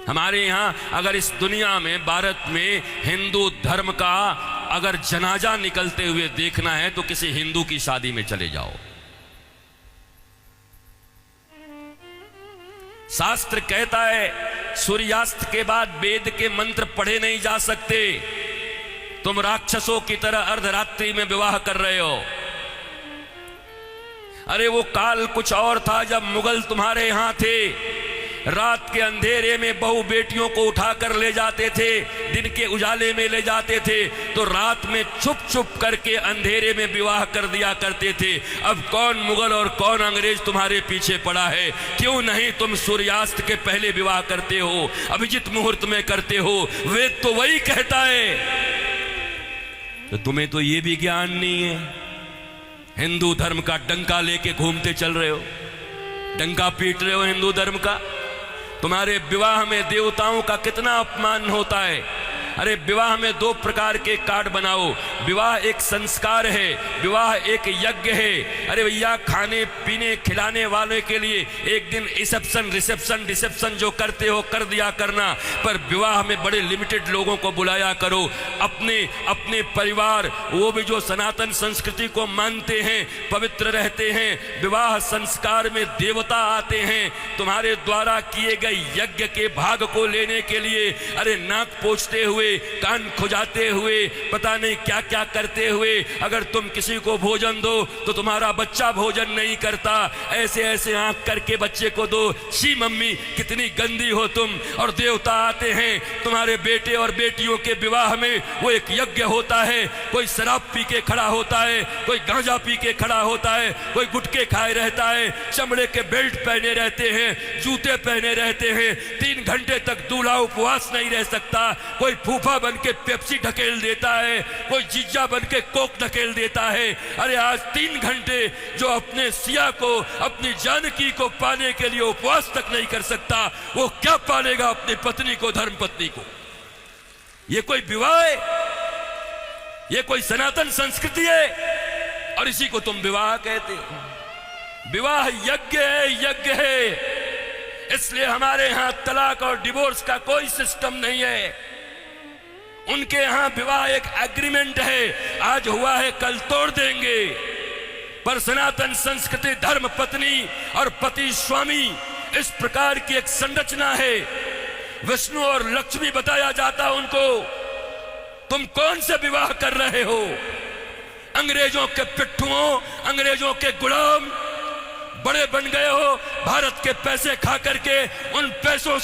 हमारे यहाँ अगर इस दुनिया में, भारत में हिंदू धर्म का अगर जनाजा निकलते हुए देखना है तो किसी हिंदू की शादी में चले जाओ। शास्त्र कहता है सूर्यास्त के बाद वेद के मंत्र पढ़े नहीं जा सकते। तुम राक्षसों की तरह अर्धरात्रि में विवाह कर रहे हो। अरे वो काल कुछ और था जब मुगल तुम्हारे यहां थे। रात के अंधेरे में बहू बेटियों को उठाकर ले जाते थे, दिन के उजाले में ले जाते थे, तो रात में छुप छुप करके अंधेरे में विवाह कर दिया करते थे। अब कौन मुगल और कौन अंग्रेज तुम्हारे पीछे पड़ा है? क्यों नहीं तुम सूर्यास्त के पहले विवाह करते हो, अभिजित मुहूर्त में करते हो? वेद तो वही कहता है। तो तुम्हें तो ये भी ज्ञान नहीं है। हिंदू धर्म का डंका लेके घूमते चल रहे हो, डंका पीट रहे हो हिंदू धर्म का। तुम्हारे विवाह में देवताओं का कितना अपमान होता है। अरे विवाह में दो प्रकार के कार्ड बनाओ। विवाह एक संस्कार है, विवाह एक यज्ञ है। अरे भैया, खाने पीने खिलाने वाले के लिए एक दिन रिसेप्शन जो करते हो कर दिया करना, पर विवाह में बड़े लिमिटेड लोगों को बुलाया करो। अपने अपने परिवार, वो भी जो सनातन संस्कृति को मानते हैं, पवित्र रहते हैं। विवाह संस्कार में देवता आते हैं तुम्हारे द्वारा किए गए यज्ञ के भाग को लेने के लिए। अरे नाक पोंछते हुए, कान खुजाते हुए, पता नहीं क्या क्या करते हुए अगर तुम किसी को भोजन दो तो तुम्हारा बच्चा भोजन नहीं करता। ऐसे ऐसे आंख करके बच्चे को दो। शी मम्मी कितनी गंदी हो तुम। और देवता आते हैं तुम्हारे बेटे और बेटियों के विवाह में। वो एक यज्ञ होता है। कोई शराब पी के खड़ा होता है, कोई गांजा पी के खड़ा होता है, कोई गुटके खाए रहता है, चमड़े के बेल्ट पहने रहते हैं, जूते पहने रहते हैं। 3 घंटे तक दूल्हा उपवास नहीं रह सकता। कोई फूफा बन के पेप्सी ढकेल देता है, कोई जीजा बन के कोक ढकेल देता है। अरे आज 3 घंटे जो अपने सिया को, अपनी जानकी को पाने के लिए उपवास तक नहीं कर सकता, वो क्या पालेगा अपनी पत्नी को, धर्म पत्नी को? ये कोई विवाह है? ये कोई सनातन संस्कृति है? और इसी को तुम विवाह कहते हो। विवाह यज्ञ है, यज्ञ है। इसलिए हमारे यहां तलाक और डिवोर्स का कोई सिस्टम नहीं है। उनके यहां विवाह एक एग्रीमेंट है, आज हुआ है कल तोड़ देंगे। पर सनातन संस्कृति धर्म पत्नी और पति स्वामी, इस प्रकार की एक संरचना है। विष्णु और लक्ष्मी बताया जाता उनको। तुम कौन से विवाह कर रहे हो? अंग्रेजों के पिट्ठुओं, अंग्रेजों के गुलाम बड़े बन गए हो। भारत के पैसे खा करके उन पैसों